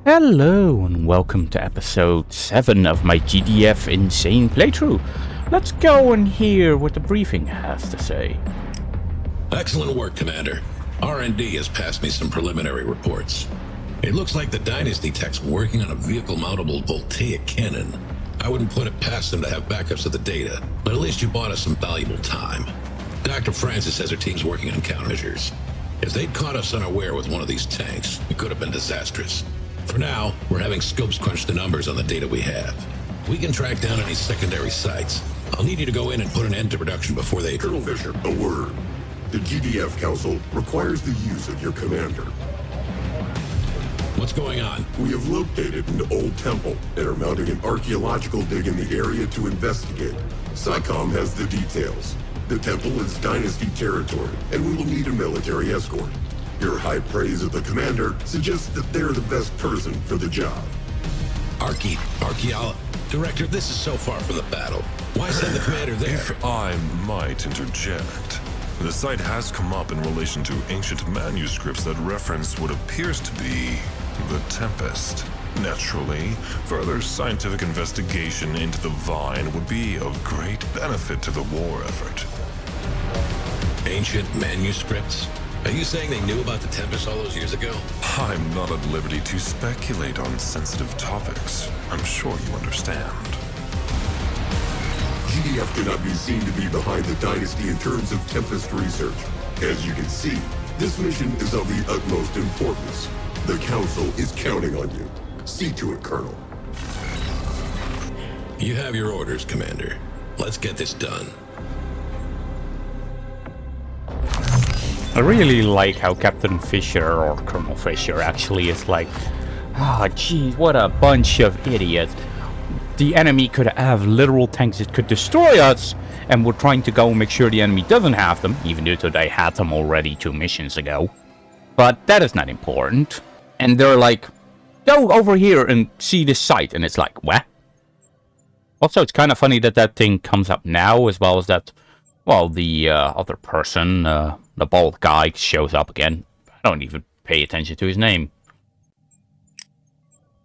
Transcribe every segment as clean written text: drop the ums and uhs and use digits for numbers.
Hello and welcome to episode 7 of my GDF insane playthrough. Let's go and hear what the briefing has to say. Excellent work, Commander. R&D has passed me some preliminary reports. It looks like the Dynasty tech's working on a vehicle-mountable voltaic cannon. I wouldn't put it past them to have backups of the data, but at least you bought us some valuable time. Dr. Francis says her team's working on countermeasures. If they'd caught us unaware with one of these tanks, it could have been disastrous. For now, we're having scopes crunch the numbers on the data we have. If we can track down any secondary sites, I'll need you to go in and put an end to production before they... Colonel Fisher, a word. The GDF Council requires the use of your commander. What's going on? We have located an old temple and are mounting an archaeological dig in the area to investigate. SciComm has the details. The temple is Dynasty territory, and we will need a military escort. Your high praise of the commander suggests that they're the best person for the job. Director, this is so far from the battle. Why send the commander there? If I might interject, the site has come up in relation to ancient manuscripts that reference what appears to be the Tempest. Naturally, further scientific investigation into the Vine would be of great benefit to the war effort. Ancient manuscripts? Are you saying they knew about the Tempest all those years ago? I'm not at liberty to speculate on sensitive topics. I'm sure you understand. GDF cannot be seen to be behind the Dynasty in terms of Tempest research. As you can see, this mission is of the utmost importance. The Council is counting on you. See to it, Colonel. You have your orders, Commander. Let's get this done. I really like how Captain Fisher, or Colonel Fisher, actually is like, geez, what a bunch of idiots. The enemy could have literal tanks that could destroy us, and we're trying to go and make sure the enemy doesn't have them, even though they had them already 2 missions ago. But that is not important. And they're like, go over here and see this site, and it's like, what? Also, it's kind of funny that that thing comes up now, as well as that, well, the other person, the bald guy, shows up again. I don't even pay attention to his name.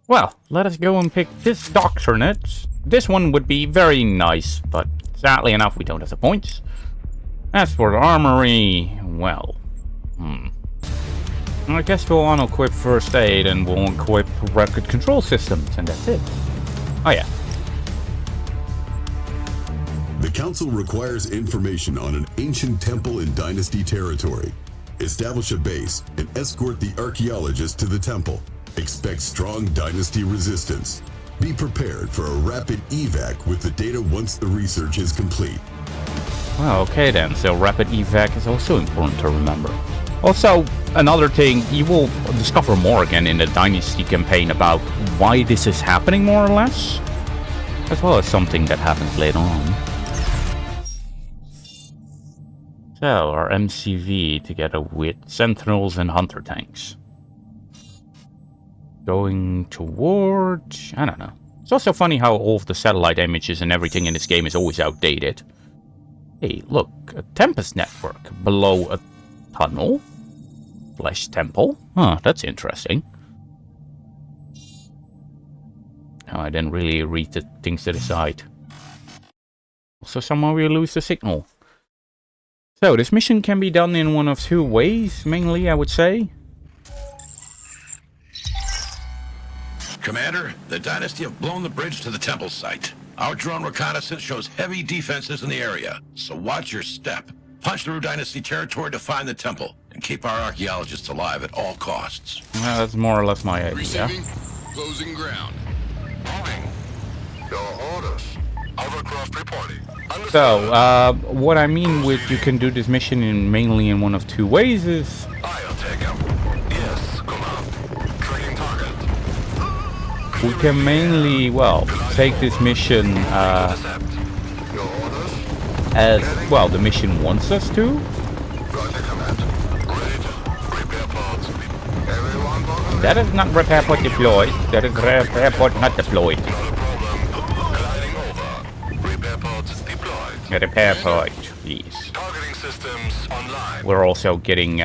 Well, let us go and pick this doctrinate. This one would be very nice, but sadly enough, we don't have the points. As for the armory, well, I guess we'll unequip first aid and we'll equip record control systems, and that's it. Oh yeah. The Council requires information on an ancient temple in Dynasty territory. Establish a base and escort the archaeologists to the temple. Expect strong Dynasty resistance. Be prepared for a rapid evac with the data once the research is complete. Well, okay then, so rapid evac is also important to remember. Also, another thing, you will discover more again in the Dynasty campaign about why this is happening, more or less, as well as something that happens later on. So, our MCV together with Sentinels and Hunter tanks. Going toward... I don't know. It's also funny how all of the satellite images and everything in this game is always outdated. Hey, look, a Tempest network below a tunnel / temple. Huh, that's interesting. Oh, I didn't really read the things to the side. Also, somehow we lose the signal. So, this mission can be done in one of 2 ways, mainly, I would say. Commander, the Dynasty have blown the bridge to the temple site. Our drone reconnaissance shows heavy defenses in the area, so watch your step. Punch through Dynasty territory to find the temple, and keep our archaeologists alive at all costs. That's more or less my idea. Receiving. Closing ground. Moving. Your orders. Hovercraft reporting. So, what I mean with you can do this mission mainly in one of 2 ways is... I'll take him. Yes, come on. Tracking target. We can mainly, well, take this mission Your orders. as, well, the mission wants us to. Roger, command. Ready. Repair pods. Everyone bottom. That is not repair pod deployed. That is repair pod not deployed. Not a problem. Gliding over. Repair pods deployed. Repair pod, please. Targeting systems online. We're also getting the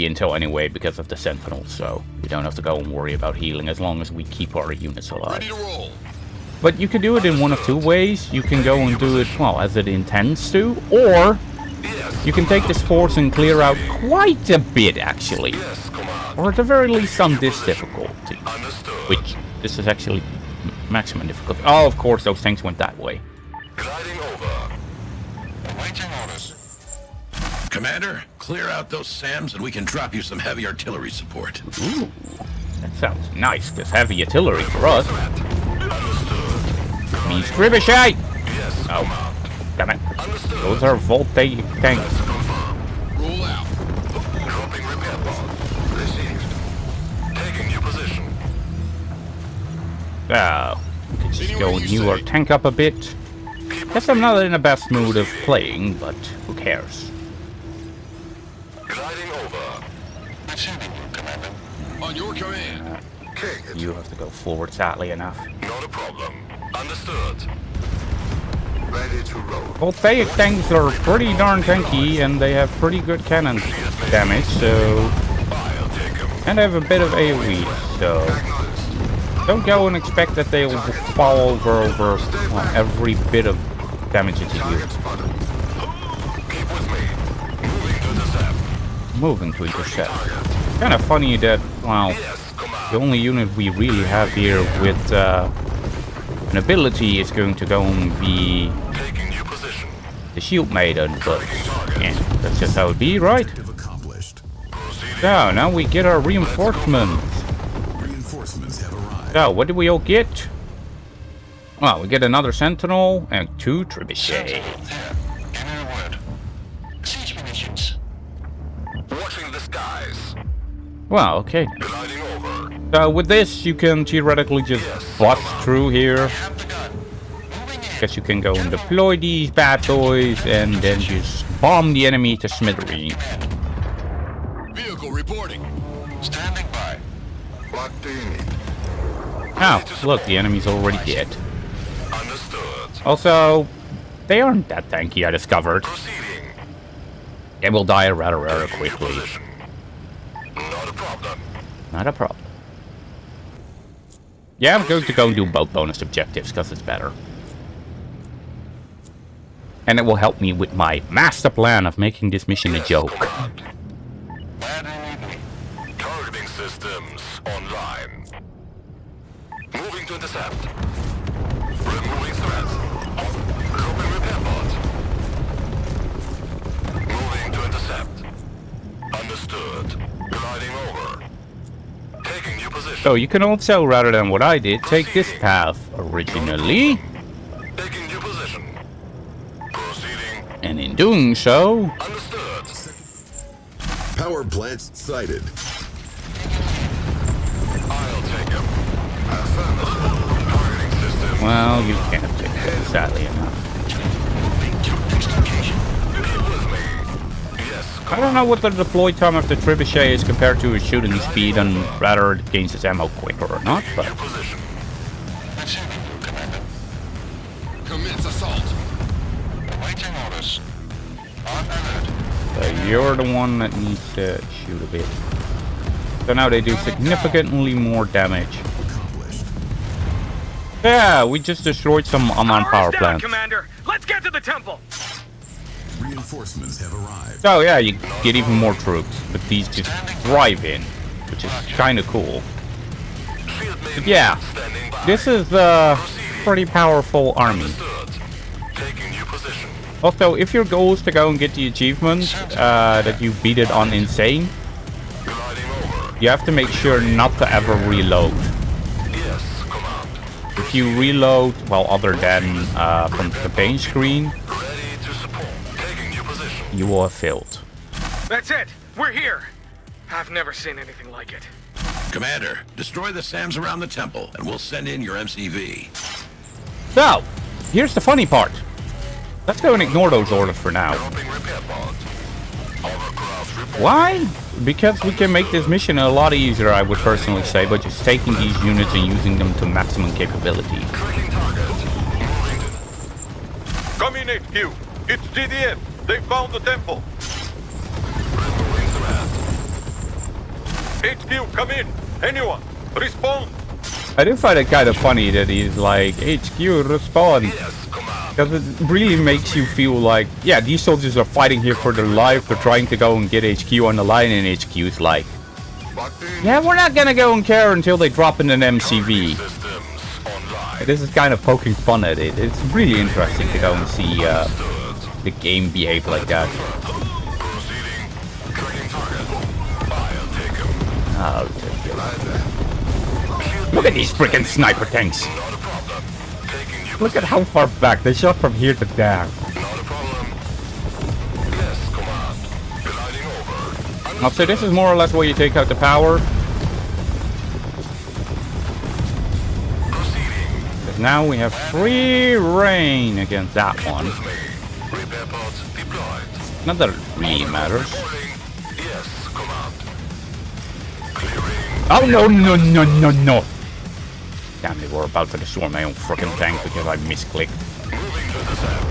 intel anyway because of the Sentinels, so we don't have to go and worry about healing as long as we keep our units alive. Ready to roll. But you can do it in one of two ways. You can go and do it, well, as it intends to, or Yes. you can take this force and clear out quite a bit, actually. Yes, command. Or at the very least on this difficulty. Understood. Which, this is actually maximum difficulty. Oh, of course, those tanks went that way. Gliding over. Awaiting orders. Commander, clear out those SAMs and we can drop you some heavy artillery support. Ooh, that sounds nice, because heavy artillery for us means trebuchet! Yes, Oh, command. damn it. Understood. Those are voltaic tanks. Confirm. Roll out. Dropping repair pod. Received. Taking new position. Oh, we can just go and heal our tank up a bit. Guess I'm not in the best mood of playing, but who cares? Gliding over. Receiving you, Commander. On your command. King, You have to go forward, sadly enough. not a problem. Understood. Ready to roll. Voltaic tanks are pretty darn tanky, and they have pretty good cannon damage, so... I'll take him. And they have a bit of AoE, so... Don't go and expect that they will fall over well, every bit of damage that you do. Keep with me. Moving to intercept. Moving to intercept. Kind of funny that, well, Yes, command. the only unit we really have here with an ability is going to go and be Taking new position. the Shield Maiden, but yeah, that's just how it be, right? Objective accomplished. Proceeding. So, now we get our reinforcements. Reinforcements have arrived. So, what do we all get? Well, we get another Sentinel and 2 Trebuchet. Here. Give me a word. Siege munitions. Watching the skies. Well, okay. Gliding over. So, with this, you can theoretically just bust through here. Have the gun. Moving in. Guess you can go and deploy these bad boys and then just bomb the enemy to smithereens. Vehicle reporting. Standing by. What do you need? Oh, look, the enemy's already dead. Understood. Also, they aren't that tanky, I discovered. Proceeding. They will die rather quickly. Position. Not a problem. Not a problem. Yeah, I'm going to go and do both bonus objectives, because it's better. And it will help me with my master plan of making this mission a joke. Where do you need me? Targeting systems online. Moving to intercept. Removing threat. Dropping repair pod. Moving to intercept. Understood. Gliding over. Taking new position. So you can also, rather than what I did, take this path originally. Taking new position. Proceeding. And in doing so... Understood. Power plants sighted. I'll take him. Affirmative. Targeting system. Well, you can't take it, sadly enough. Yes. I don't know what the deploy time of the Trebuchet is compared to his shooting speed, and rather it gains its ammo quicker or not, but... Position. Receiving you, Commander. Commence assault. Awaiting orders. On alert. you're the one that needs to shoot a bit. So now they do significantly more damage. Accomplished. Yeah, we just destroyed some unmanned power Down, plants. Commander. Let's get to the temple. Reinforcements have arrived. So yeah, you get even more troops, but these just drive in, which is kind of cool. But yeah, Standing by. this is a pretty powerful army. Understood. Taking new position. Also, if your goal is to go and get the achievement that you beat it on Insane, Gliding over. you have to make sure not to ever reload. Yes, command. If you reload, well, other than from the campaign screen, Ready to support. Taking new position. you will have failed. That's it. We're here. I've never seen anything like it. Commander, destroy the SAMs around the temple, and we'll send in your MCV. So, here's the funny part. Let's go and ignore those orders for now. Dropping repair pod. Hovercraft report. Why? Because we can make this mission a lot easier, I would personally say, by just taking these units and using them to maximum capability. Tracking target. Moving to Come in, HQ. It's GDF. They found the temple. Removing threat. HQ, come in. Anyone, respond. I do find it kind of funny that he's like, HQ, respond. Yes, command. Because it really makes you feel like, yeah, these soldiers are fighting here for their life. They're trying to go and get HQ on the line, and HQ's like, yeah, we're not gonna go and care until they drop in an MCV. Systems online. This is kind of poking fun at it. It's really interesting to go and see the game behave like that. Proceeding. Tracking target. I'll take him. Oh, look at these freaking sniper tanks. Not a problem. Taking you. Look at how far back they shot from here to there. Not a problem. Yes, command. Gliding over. So this is more or less where you take out the power. Proceeding. Because now we have free reign against that one. With me. Repair pods deployed. Not that it really matters. Reporting. Yes, command. Clearing. Oh, no, no, no, no, no. Damn, they were about to destroy my own freaking tank because I misclicked. Moving to the sand.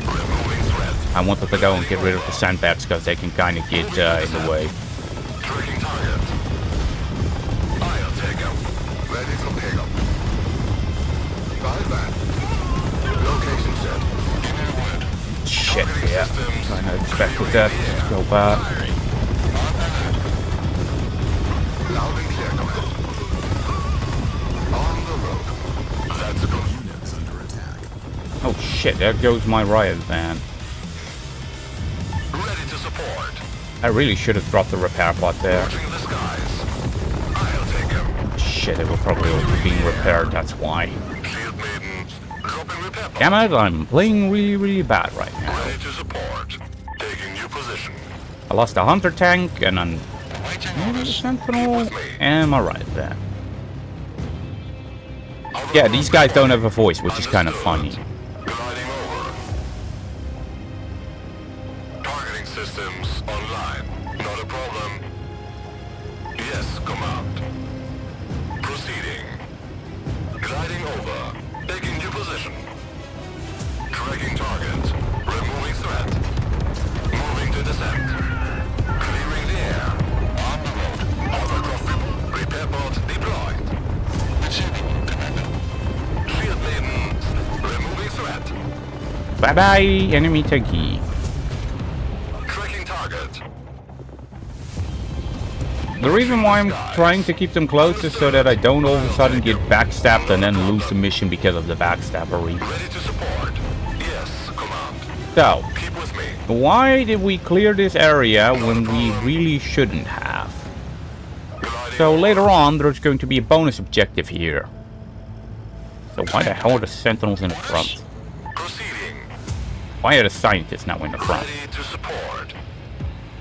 Removing threat. I wanted to go and get rid of the sandbags because they can kind of get in the way. Tracking target. I'll take him. Ready for pickup. Got that. Location set. Inward. Shit, yeah. Kind of expected that to go bad. Loud and clear, command. On the road. Let's go. Units under attack. Oh shit, there goes my riot van. Ready to support. I really should have dropped the repair pod there. Watching the skies. I'll take him. Shit, it was probably also being repaired, that's why. Shield maiden. Dropping repair pod. Damn it, I'm playing really, really bad right now. Ready to support. Taking new position. I lost a hunter tank and an sentinel and my riot van. Yeah, these guys don't have a voice, which is kind of funny. Gliding over. Targeting systems online. Not a problem. Yes, command. Proceeding. Gliding over. Taking new position. Tracking target. Removing threat. Moving to descent. Clearing the air. On the road. Hovercraft repair pod deployed. Achieving commander. Shield maiden. Removing threat. Bye bye, enemy tanky. Tracking target. The reason why I'm trying to keep them close is so that I don't all of a sudden get backstabbed and then lose the mission because of the backstabbery. Ready to support. Yes, command. So, Keep with me. why did we clear this area when we really shouldn't have? Gliding So later on, there's going to be a bonus objective here. So why the hell are the sentinels in the front? Proceeding. Why are the scientists now in the front? Ready to support.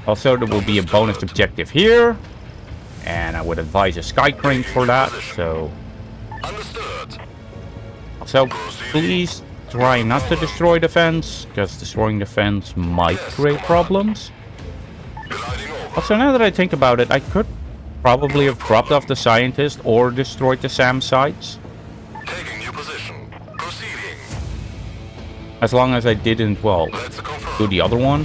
Also, there will be a bonus objective here. And I would advise a sky crane for that. So, Understood. please try not to destroy the fence, because destroying the fence might create problems. Gliding over. Also, now that I think about it, I could probably have dropped off the scientist or destroyed the SAM sites. Taking new position. Proceeding. As long as I didn't, well, Let's confirm. do the other one.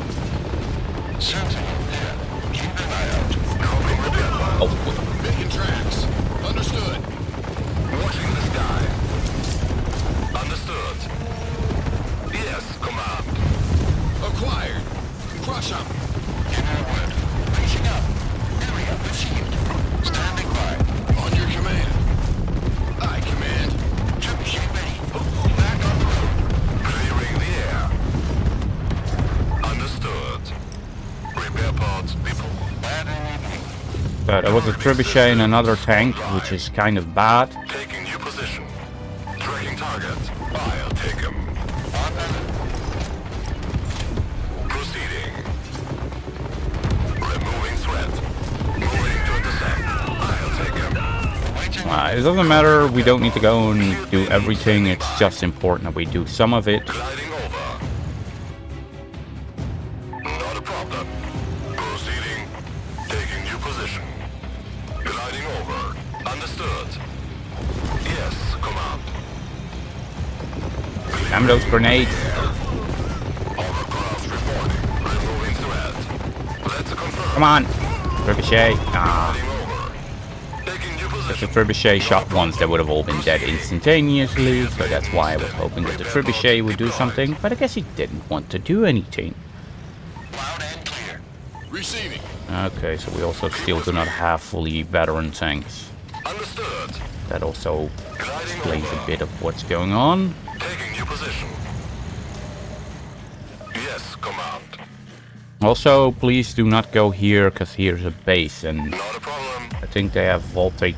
Sentinel here. Keep an eye out. Dropping repair pod. Oh, Making tracks. Understood. Watching the sky. Understood. Yes, command. Acquired. Crush 'em. Inward. Reaching up. Area achieved. Standing by. On your command. Aye, command. Ship ready. Back on the road. Clearing the air. Understood. Repair pods deployed. there was a trebuchet and another tank, which is kind of bad. Taking new position. Tracking target. I'll take him. Proceeding. Removing threat. Moving to descent. I'll take him. It doesn't matter, we don't need to go and do everything, it's just important that we do some of it. Gliding over. Not a problem. Proceeding. Taking new position. Gliding over. Understood. Yes, command. Damn those grenades. Hovercraft reporting. Come on! Trebuchet. Ah. Taking new If the position. trebuchet shot once, they would have all been dead instantaneously, so that's why I was hoping that the trebuchet would do something, but I guess he didn't want to do anything. Loud and clear. Receiving. Okay, so we also still do not have fully veteran tanks. Understood. That also explains a bit of what's going on. Taking new position. Yes, command. Also, please do not go here, because here's a base, and Not a problem. I think they have voltaic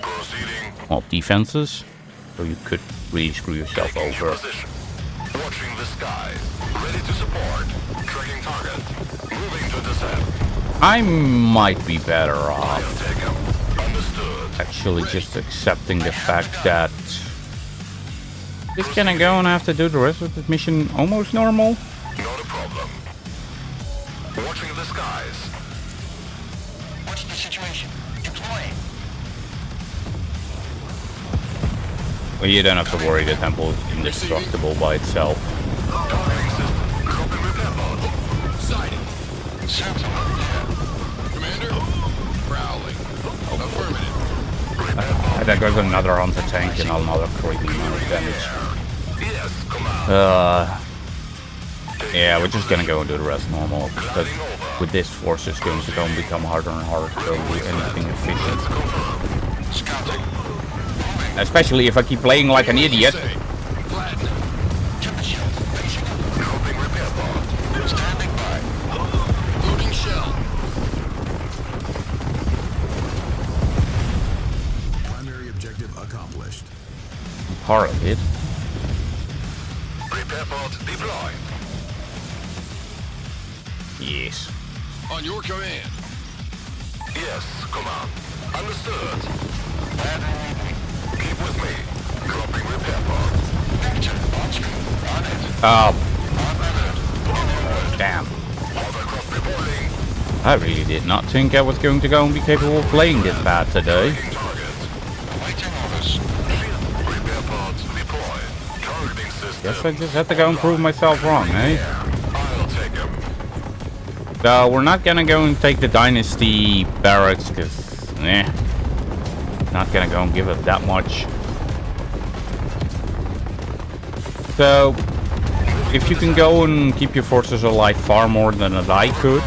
Proceeding. defenses, so you could really screw yourself Taking new over. position. Watching the skies. Ready to support. Tracking target. Moving to descent. I might be better off I'll take him. Understood. actually just accepting the fact that just gonna go and have to do the rest of the mission almost normal. Not a problem. Watching the skies. What's the situation? Deploying. Well, you don't have to worry, the temple is indestructible by itself. Targeting system. Dropping repair pod. Sighting. Sentinel. Commander. Prowling. Affirmative. And there goes another hunter tank and another crazy amount of damage. Yes, command. Yeah, we're just gonna go and do the rest normal, because with this force it's going to become harder and harder to do anything efficient. Scouting. Especially if I keep playing like an idiot. Flat. Tempest. Dropping repair pod. Standing by. Loading shell. Primary objective accomplished. Part of it. Repair pod deployed. Yes. On your command. Yes, command. Understood. Keep with me. Dropping repair pod. Picture on screen. On it. Oh, On alert. damn. Hovercraft reporting. I really did not think I was going to go and be capable of playing this bad today. Taking target. Waiting orders. Repair pods deployed. Targeting system. Guess I just had to go and prove myself wrong, eh? I'll take him. So we're not gonna go and take the Dynasty barracks, because, not gonna go and give it that much. So, if you can go and keep your forces alive far more than I could,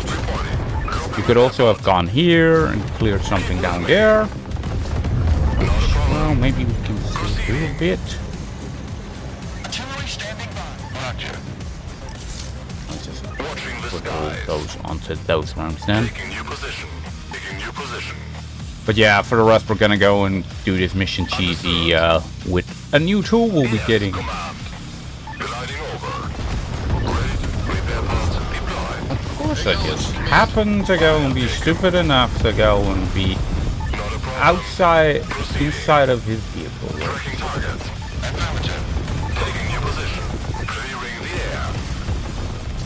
you could also have gone here and cleared something down there. Well, maybe we can do a bit. Artillery standing by. Roger. Let's just Watching the put all skies. those onto those rounds then. Taking new position. Taking new position. But yeah, for the rest, we're gonna go and do this mission cheesy with a new tool we'll be getting. Command. Gliding over. Ready to repair pods deployed. Of course, I just happened to go and be stupid enough to go and be Not a problem. inside of his vehicle. Tracking target. Affirmative. Taking new position. Clearing the air.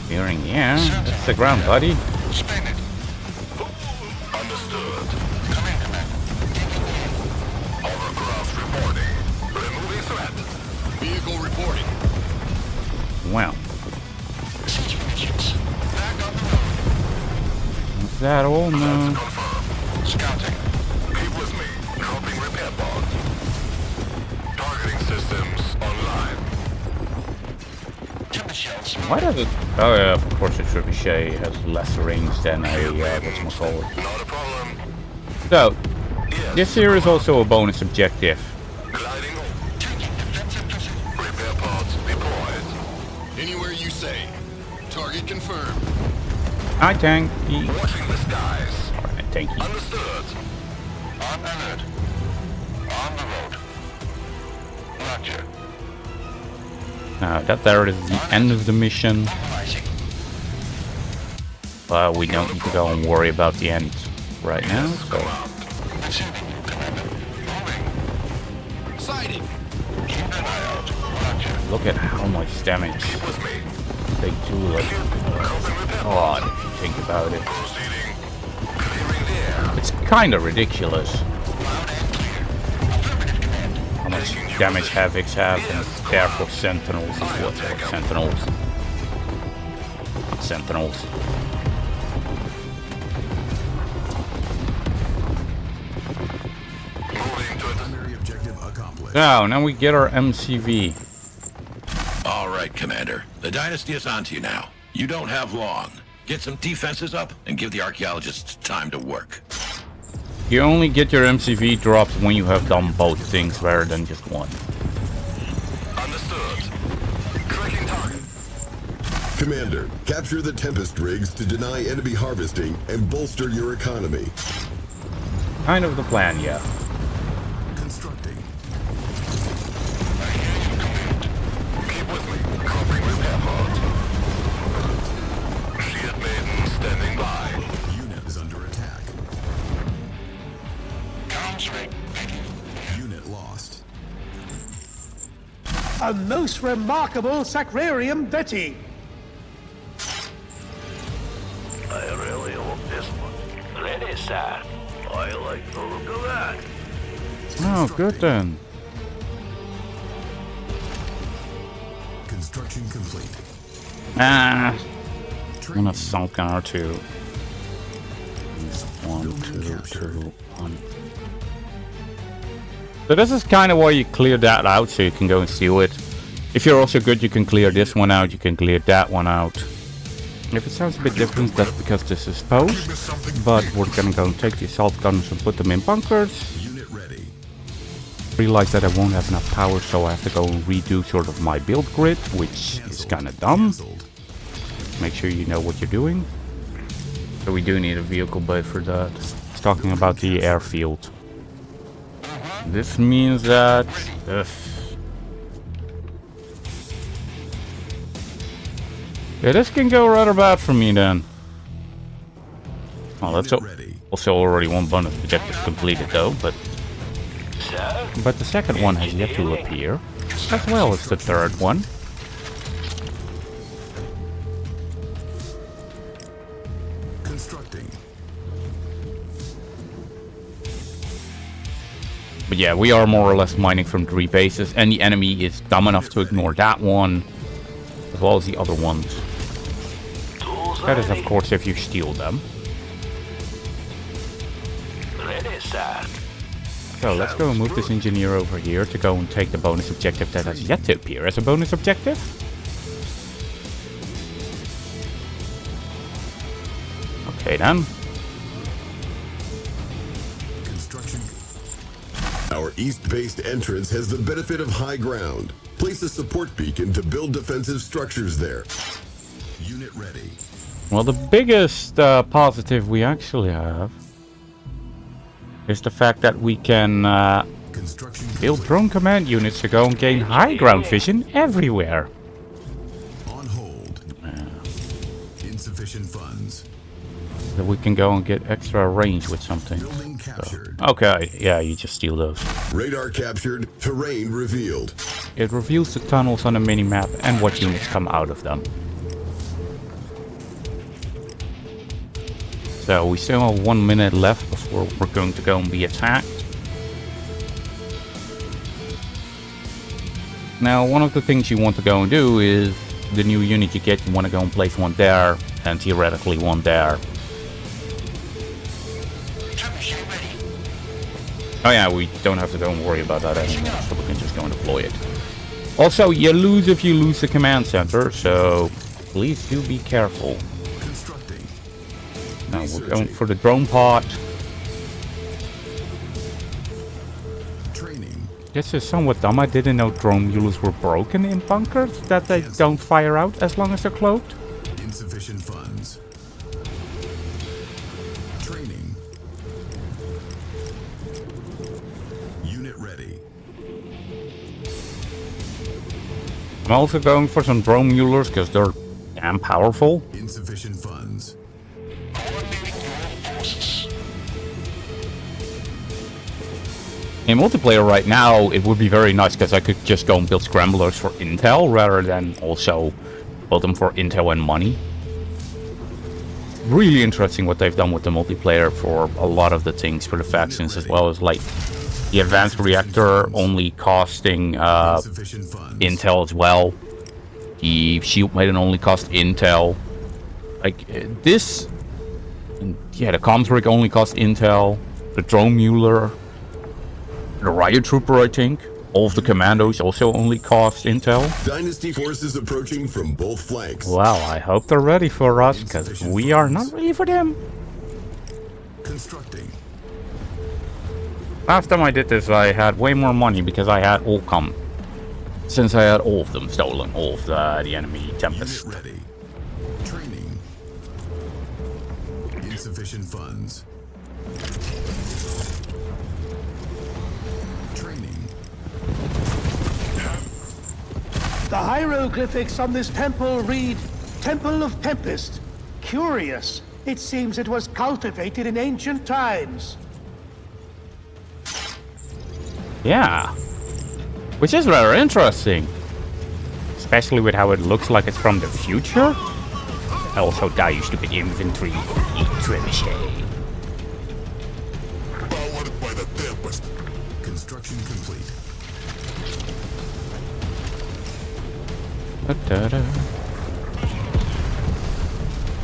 Clearing the air. That's the ground, buddy. Spin it. Understood. Come in, Commander. Hovercraft reporting. Removing threat. Vehicle reporting. Well, Situations. Back on the road. is that all? No. Confirmed. Scouting. Keep with me. Dropping repair pod. Targeting systems online. Tempest shells. Why does it? Oh yeah, of course, the trebuchet has less range than a whatchamacallit. Not a problem. So, Yes. this here is also a bonus objective. Gliding over. Taking defensive position. Repair pods deployed. Anywhere you say. Target confirmed. Hi, tank. Watching the skies. Alright, thank you. Understood. On alert. On the road. Roger. That there is the end of the mission. Mobilizing. But we don't need to go and worry about the end right now. So, Receiving you, Commander. Moving. Sighting. Keep an eye out. Roger. look at how much damage With me. they do. Like, God, if you think about it, Proceeding. Clearing the air. it's kind of ridiculous Loud and clear. Affirmative, Command. how much damage Havocs have, and therefore Sentinels is what? Or Sentinels. Sentinels. accomplished. Now we get our MCV. All right, Commander. The Dynasty is on to you now. You don't have long. Get some defenses up and give the archaeologists time to work. You only get your MCV dropped when you have done both things rather than just one. Understood. Tracking target. Commander, capture the Tempest rigs to deny enemy harvesting and bolster your economy. Kind of the plan, yeah. Constructing. Keep with me. Covering repair pods. Shield maiden standing by. Unit is under attack. Comms ring. Unit lost. A most remarkable sacrarium vetting. I really hope this one. Ready, sir. I like the look of that. Oh, good then. Construction complete. Ah, I'm Training. gonna sunk on R2. 1, Building 2, captured. 2, 1. So this is kind of why you clear that out, so you can go and steal it. If you're also good, you can clear this one out, you can clear that one out. If it sounds a bit different, that's because this is post. But we're gonna go and take the assault guns and put them in bunkers. Unit ready. Realize that I won't have enough power, so I have to go and redo sort of my build grid, which is kind of dumb. Cancelled. Make sure you know what you're doing. So we do need a vehicle bay for that. It's talking about the airfield. This means that... yeah, this can go rather bad for me then. Well, that's Unit ready. also already one bonus objective completed though, but the second one has yet to appear, as well as the third one. Constructing. But yeah, we are more or less mining from 3 bases, and the enemy is dumb enough to ignore that one, as well as the other ones. That is, of course, if you steal them. Ready, sir. So let's go and move this engineer over here to go and take the bonus objective that has yet to appear as a bonus objective. Okay then. Construction. Our east-based entrance has the benefit of high ground. Place a support beacon to build defensive structures there. Unit ready. Well, the biggest positive we actually have is the fact that we can Construction build complete. drone command units to go and gain high ground vision everywhere. On hold. Insufficient funds. So we can go and get extra range with something. Building captured. Okay, yeah, you just steal those. Radar captured. Terrain revealed. It reveals the tunnels on the minimap and what units come out of them. So we still have 1 minute left before we're going to go and be attacked. Now, one of the things you want to go and do is the new unit you get, you want to go and place one there and theoretically one there. Oh yeah, we don't have to go and worry about that anymore, so we can just go and deploy it. Also, you lose if you lose the command center, so please do be careful. Constructing. Now we're going for the drone pod. Training. This is somewhat dumb. I didn't know drone mules were broken in bunkers, that they don't fire out as long as they're cloaked. Insufficient funds. Training. Unit ready. I'm also going for some drone mulers because they're damn powerful. Insufficient funds. In multiplayer right now, it would be very nice because I could just go and build scramblers for intel rather than also build them for intel and money. Really interesting what they've done with the multiplayer for a lot of the things for the factions, as well as like the advanced reactor only costing Insufficient funds. intel as well. The shield maiden only cost intel. Like this, yeah, the comms rig only cost intel. The drone muler. The riot trooper, I think, All of the commandos also only cost intel. Dynasty forces approaching from both flanks. Well, I hope they're ready for us, because we are not ready for them. Constructing. Last time I did this, I had way more money because I had all since I had all of them stolen, all of the enemy tempest. Unit ready. Training. Insufficient funds. Training. The hieroglyphics on this temple read, Temple of Tempest. Curious. It seems it was cultivated in ancient times. Yeah. Which is very interesting. Especially with how it looks like it's from the future. Also die, you stupid infantry. Eat trebuchet. Powered by the tempest. Construction complete. Da-da-da.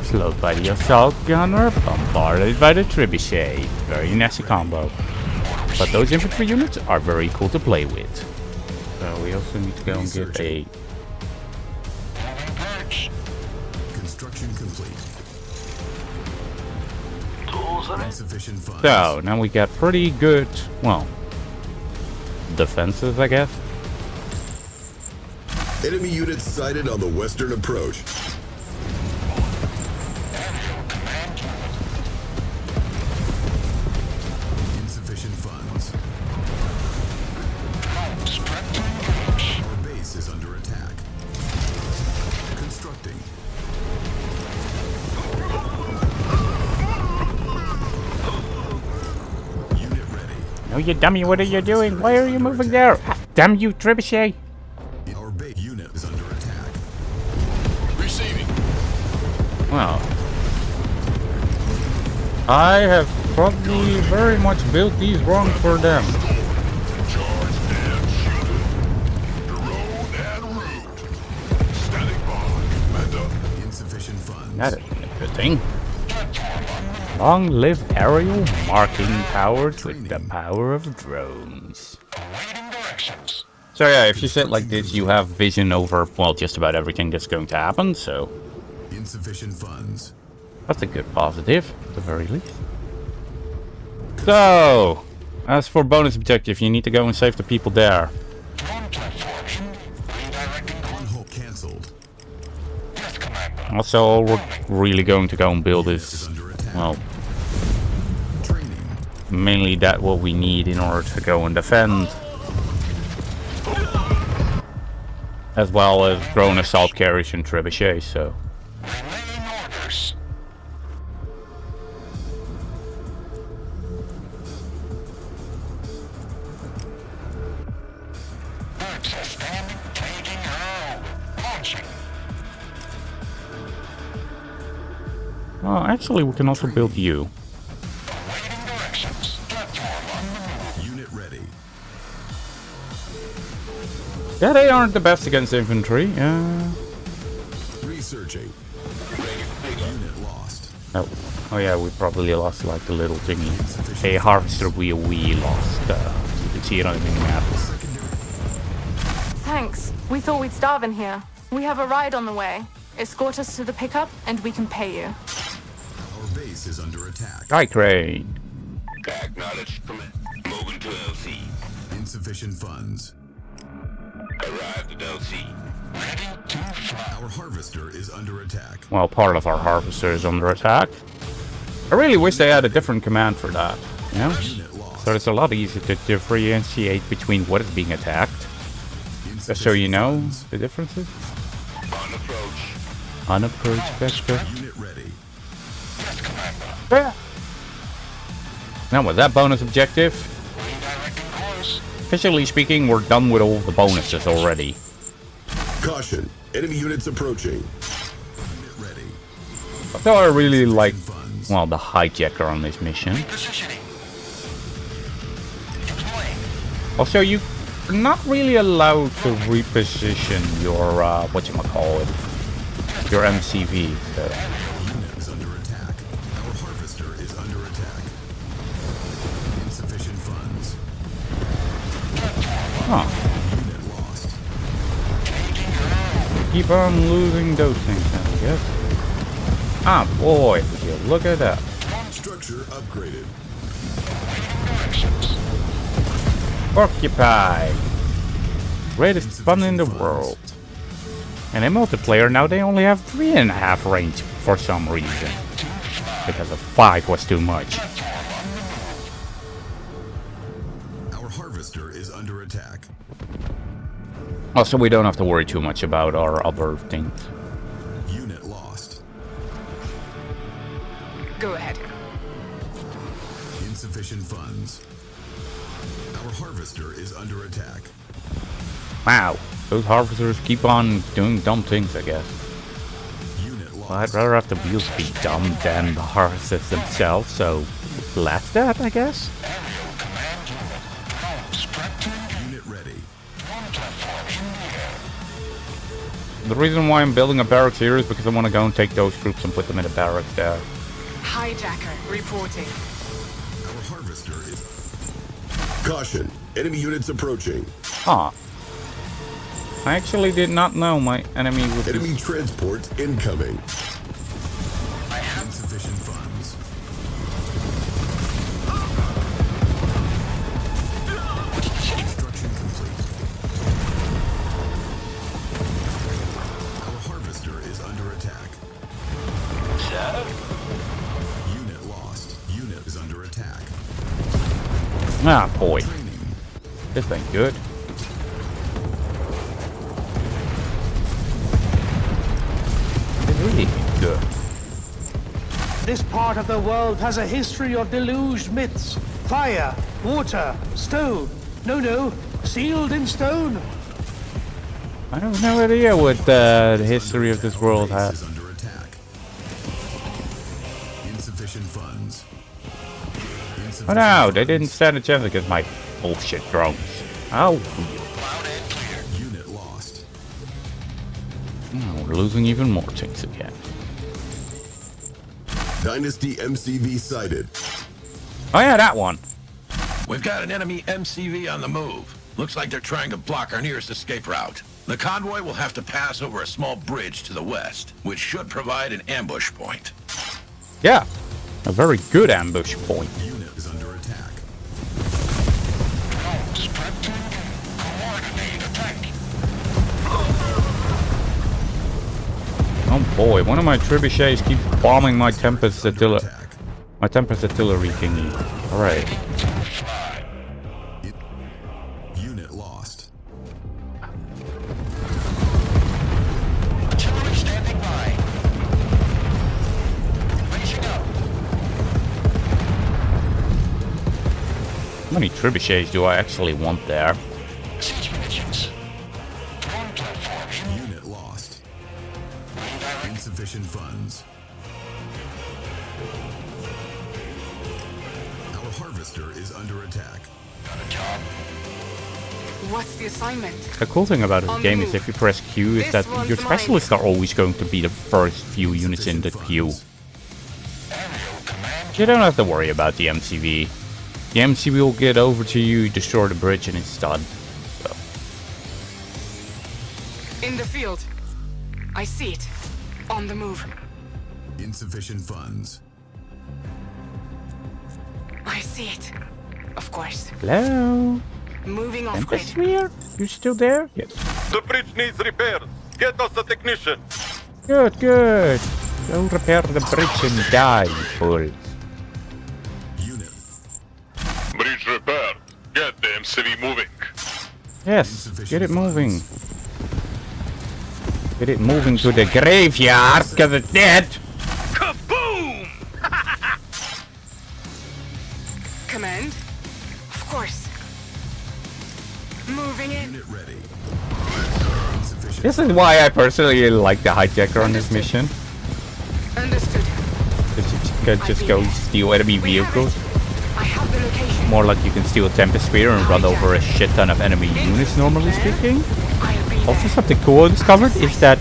Slowed by the assault gunner, bombarded by the trebuchet. Very nasty combo. But those infantry units are very cool to play with. So we also need to go and get a... Construction complete. Insufficient funds. So, now we got pretty good, well, defenses, I guess. Enemy units sighted on the western approach. Insufficient funds. Our base is under attack. Constructing. Unit ready. No, you dummy, what are you doing? Why are you moving there? Ah, damn you, trebuchet! Our base unit is under attack. Receiving. Well, I have probably very much built these wrong for them. Charge and shoot. Drone and route. Standing by, Commander. Insufficient funds. That is a good thing. Long live aerial marking powers with the power of drones. So yeah, if you sit like this, you have vision over, well, just about everything that's going to happen, so Insufficient funds. that's a good positive, at the very least. So, as for bonus objective, you need to go and save the people there. On hold cancelled. Also, all we're really going to go and build Is is, under attack. well, Training. mainly that what we need in order to go and defend. As well as drone assault carriers and trebuchets, so. Well, actually, we can also build you. Unit ready. Yeah, they aren't the best against infantry. Researching. Unit lost. Oh, oh yeah, we probably lost like the little thingy. A harvester wheel we lost. You can see it on the mini-map. Thanks. We thought we'd starve in here. We have a ride on the way. Escort us to the pickup, and we can pay you. Our base is under attack. Sky crane. Acknowledged. Moving to LC. Insufficient funds. Arrived at LC. Ready to fly. Our harvester is under attack. Well, part of our harvester is under attack. I really wish they had a different command for that, you know? Unit lost. So it's a lot easier to differentiate between what is being attacked. Just so you know the differences. On approach. On approach vector. Unit ready. Yeah. Now with that bonus objective, Redirecting course. officially speaking, we're done with all the bonuses already. Caution. Enemy units approaching. Unit ready. So I really like, Funds. well, the hijacker on this mission. Positioning. Deploying. Also, you're not really allowed to reposition your, whatchamacallit, your MCV, so. Unit is under attack. Our harvester is under attack. Insufficient funds. Huh. keep on losing those things, I guess. Ah, boy, would you look at that. Structure upgraded. Occupy. Greatest fun in the world. And in multiplayer now they only have 3.5 range for some reason. Because a 5 was too much. Our harvester is under attack. Also, we don't have to worry too much about our other things. Unit lost. Go ahead. Insufficient funds. Our harvester is under attack. Wow, those harvesters keep on doing dumb things, I guess. Unit lost. Well, I'd rather have the wheels be dumb than the harvesters themselves, so less that, I guess. Unit ready. The reason why I'm building a barracks here is because I want to go and take those troops and put them in a barracks there. Hijacker reporting. Our harvester is... Caution. Enemy units approaching. Ah. I actually did not know my enemy would be... Enemy transport incoming. Insufficient funds. Construction complete. Our harvester is under attack. Unit lost. Unit is under attack. Ah, boy. This ain't good. It's really good. This part of the world has a history of deluged myths. Fire, water, stone. No, sealed in stone. I have no idea what the history of this world has. Is under attack. Insufficient funds. Oh no, they didn't stand a chance against my bullshit drones. Oh, Unit lost. we're losing even more things again. Dynasty MCV sighted. Oh yeah, that one. We've got an enemy MCV on the move. Looks like they're trying to block our nearest escape route. The convoy will have to pass over a small bridge to the west, which should provide an ambush point. Yeah, a very good ambush point. Unit is under attack. Oh boy, one of my trebuchets keeps bombing my tempest artillery. My tempest artillery thingy. Alright. Unit lost. Artillery standing by. Racing up. How many trebuchets do I actually want there? Siege munitions. Drone platform. Unit lost. Insufficient funds. Our harvester is under attack. Got a job. What's the assignment? The cool thing about this On game the is move. if you press Q is This that one's your mine. specialists are always going to be the first few units in the queue. Aerial command. You don't have to worry about the MCV. The MCV will get over to you, destroy the bridge, and it's done. So, In the field. I see it. On the move. Insufficient funds. I see it. Of course. hello? Moving off Tempest grid. here? You still there? Yes. The bridge needs repairs. Get us a technician. Good, good. Go repair the bridge and die, fools. Unit. Bridge repaired. Get the MCV moving. Yes, get it moving. Get it moving to the graveyard, cause it's dead. Kaboom! Command. Of course. Moving in. Unit ready. Insufficient. This is why I personally like the hijacker on this mission. Understood. Because you can just go steal enemy We have vehicles. it. I have the location. More like you can steal a Tempest Spear and run over a shit ton of enemy units, normally speaking. I'll be Also, there. something cool I discovered is that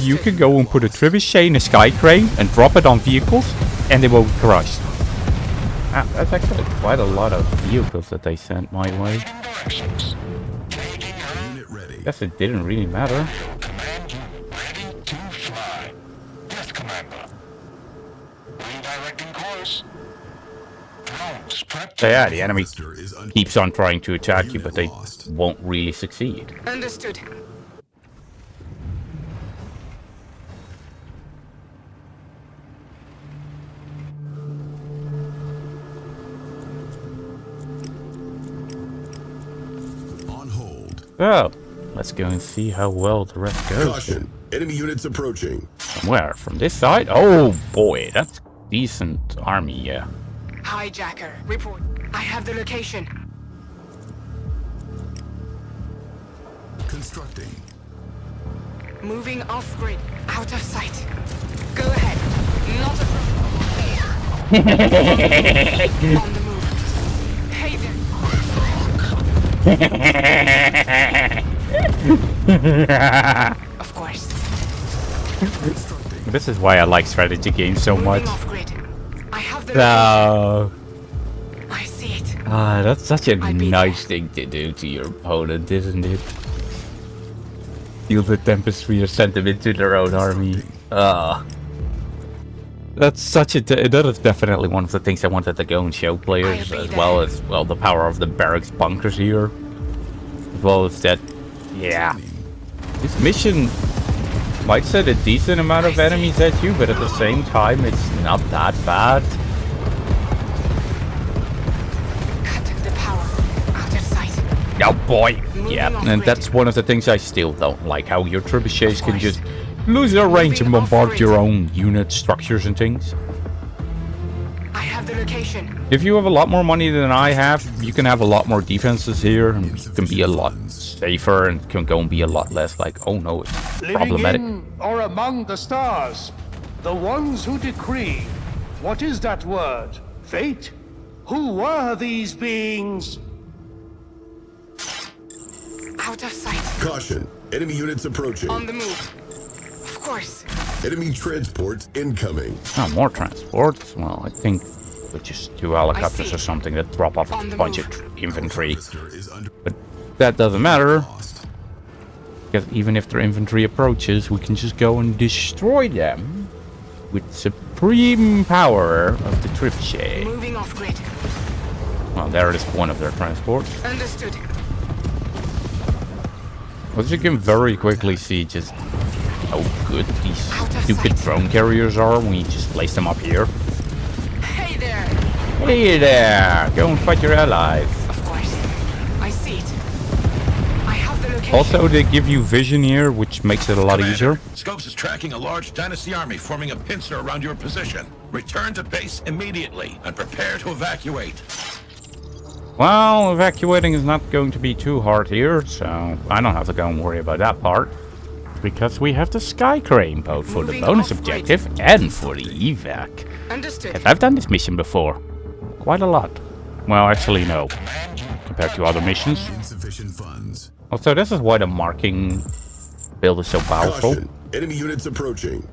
you can go and put a trebuchet in a sky crane and drop it on vehicles, and they won't crush. Ah, that's actually quite a lot of vehicles that they sent my way. Unit ready. Guess it didn't really matter. So yeah, the enemy Harvester is under keeps on trying to attack you, Unit but they lost. won't really succeed. Understood. On hold. So, let's go and see how well the rest goes. Caution. Enemy units approaching. From where? From this side? Oh boy, that's decent army, yeah. Hijacker, report. I have the location. Constructing. Moving off grid, out of sight. Go ahead. Not a on the move. Hey there. Of course. This is why I like strategy games so much. Moving off grid. I have the No. I see it. Ah, that's such a I beat nice thing to do to your opponent, isn't it? Steal the tempest sphere, send them into their own army. Ah. That's such a... that is definitely one of the things I wanted to go and show players, as well as, well, the power of the barracks bunkers here. As well as that... yeah. This mission might set a decent amount of enemies at you, but at the same time, it's not that bad. Cut the power. Out of sight. Oh boy! Yeah, and that's one of the things I still don't like, how your trebuchets can just lose their range and bombard your own unit structures and things. I have the location. If you have a lot more money than I have, you can have a lot more defenses here, and you can be a lot safer, and can go and be a lot less like, oh no, it's Living problematic. in or among the stars, the ones who decree. What is that word? Fate? Who were these beings? Out of sight. Caution. Enemy units approaching. On the move. Of course. Enemy transports incoming. Oh, more transports? Well, I think with just 2 helicopters or something that drop off a bunch of infantry. Harvester is under But that doesn't matter, lost. because even if their infantry approaches, we can just go and destroy them with supreme power of the trebuchet. Moving off grid. Well, there is one of their transports. Understood. As you can very quickly see just how good these Out of stupid sight. drone carriers are when you just place them up here. Hey there. Hey there! Go and fight your allies. Of course. I see it. I have the location. Also, they give you vision here, which makes it a lot easier. Scopes is tracking a large Dynasty army forming a pincer around your position. Return to base immediately and prepare to evacuate. Well, evacuating is not going to be too hard here, so I don't have to go and worry about that part. Because we have the Sky Crane both for the Moving bonus off grid. objective and for the evac. Understood. Because I've done this mission before. Quite a lot. Well, actually no. Compared to other missions. Insufficient funds. Also, this is why the marking build is so powerful. Caution. Enemy units approaching.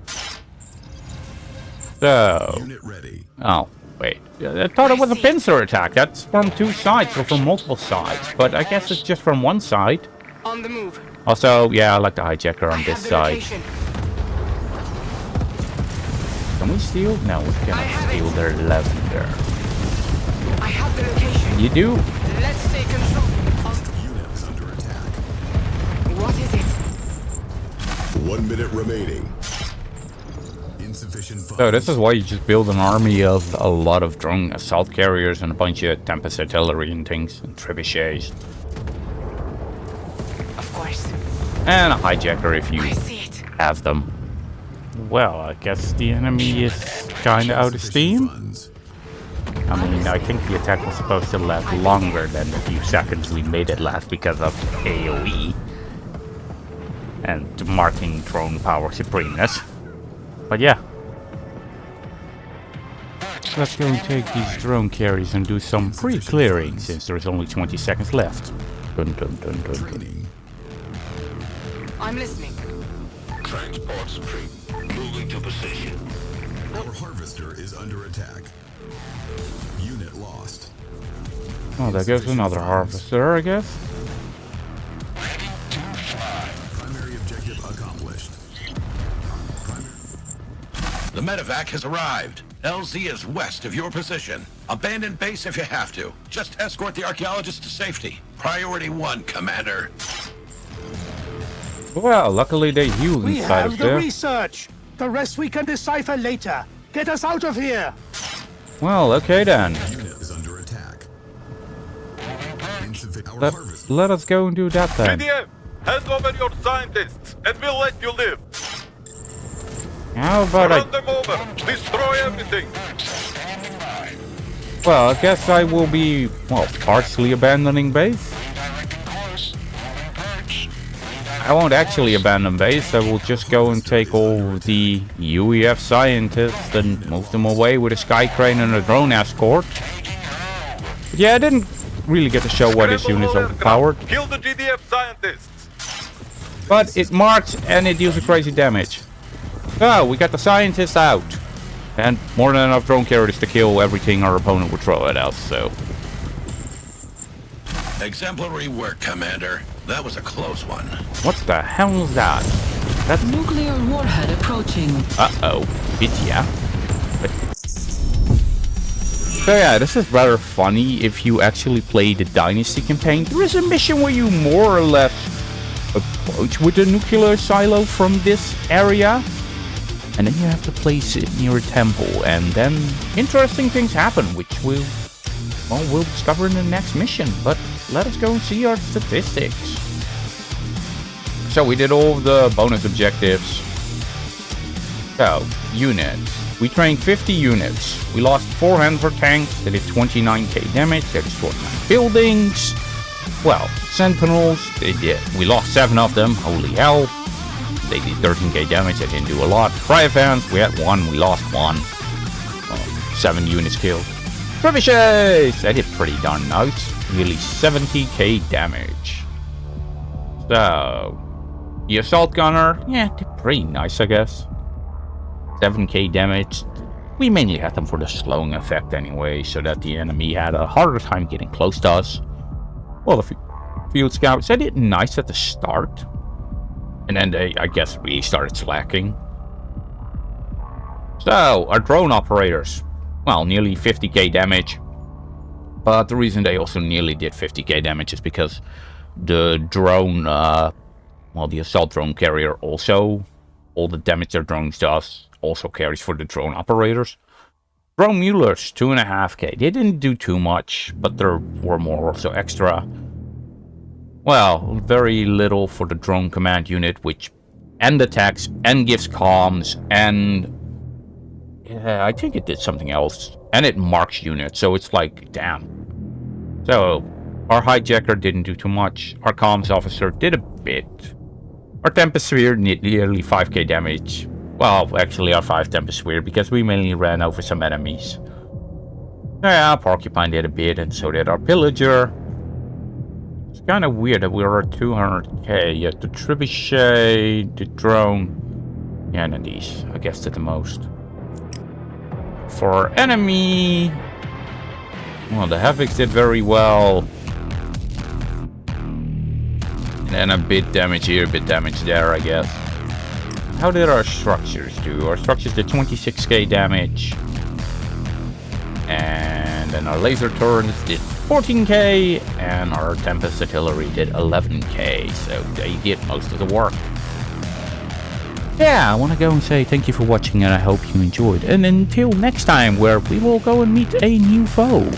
So... Unit ready. oh, wait. I thought it was a pincer attack. That's from 2 sides or from multiple sides. But I guess it's just from 1 side. On the move. Also, yeah, I like the hijacker on I this have the side. location. Can we steal? No, we I cannot have steal it. their lavender. I have the location. You do? Let's take control. Unit is under attack. What is it? 1 minute remaining. Insufficient funds. So this is why you just build an army of a lot of drone assault carriers and a bunch of tempest artillery and things, and trebuchets. Of course. And a hijacker if you I see it. have them. Well, I guess the enemy is kinda out of steam. Funds. I mean, I think the attack was supposed to last longer than the few seconds we made it last because of AoE. And marking drone power supremeness. But yeah. Let's go and take these drone carriers and do some pre-clearing since there's only 20 seconds left. Dun dun dun dun dun. Training. I'm listening. Transport stream. Moving to position. Our harvester is under attack. Unit lost. Oh, there goes another harvester, I guess. Primary objective accomplished. The medevac has arrived. LZ is west of your position. Abandon base if you have to. Just escort the archaeologists to safety. Priority 1, Commander. Well, luckily they healed We inside have of the there. research. The rest we can decipher later. Get us out of here. Well, okay then. Unit is under attack. Our harvest. Let us go and do that then. GDF, hand over your scientists, and we'll let you live. How about Run them over. Destroy everything. Well, I guess I will be, well, partially abandoning base. I won't actually abandon base. I will just go and take all the UEF scientists and move them away with a sky crane and a drone escort. But yeah, I didn't really get to show why this unit is overpowered. Kill the GDF scientists. But it marks and it deals crazy damage. So, we got the scientists out. And more than enough drone carriers to kill everything our opponent would throw at us, so. Exemplary work, Commander. That was a close one. What the hell is that? That's... Nuclear warhead approaching. Uh-oh. Bitya. So yeah, this is rather funny if you actually play the Dynasty campaign. There is a mission where you more or less approach with the nuclear silo from this area. And then you have to place it near a temple. And then interesting things happen, which we'll discover in the next mission. But let us go and see our statistics. So we did all of the bonus objectives. So, units. We trained 50 units. We lost 4 Hanford tanks. They did 29k damage. They destroyed 9 buildings. Well, Sentinels. We lost 7 of them. Holy hell. They did 13k damage. They didn't do a lot. Cryofans. We had 1. We lost 1. 7 units killed. Trebuchets. They did pretty darn nice. Nearly 70k damage. So, the assault gunner, yeah, did pretty nice, I guess. 7k damage. We mainly had them for the slowing effect anyway, so that the enemy had a harder time getting close to us. Well, the field scouts, they did nice at the start. And then they, I guess, really started slacking. So, our drone operators. Well, nearly 50k damage. But the reason they also nearly did 50k damage is because the drone, the assault drone carrier also, all the damage their drones does, also carries for the drone operators. Drone Muellers, 2.5k. They didn't do too much, but there were more also extra. Well, very little for the drone command unit, which and attacks and gives comms and yeah, I think it did something else. And it marks units, so it's like, damn. So, our hijacker didn't do too much. Our comms officer did a bit. Our Tempest Sphere did nearly 5k damage. Well, actually our 5 Tempest Sphere, because we mainly ran over some enemies. Yeah, Porcupine did a bit, and so did our Pillager. It's kind of weird that we were at 200k, yet the Trebuchet, the drone, yeah, and these, I guess, did the most. For our enemy, well, the Havocs did very well. And a bit damage here, a bit damage there, I guess. How did our structures do? Our structures did 26k damage. And then our laser turrets did 14k. And our Tempest artillery did 11k. So they did most of the work. Yeah, I want to go and say thank you for watching and I hope you enjoyed. And until next time, where we will go and meet a new foe.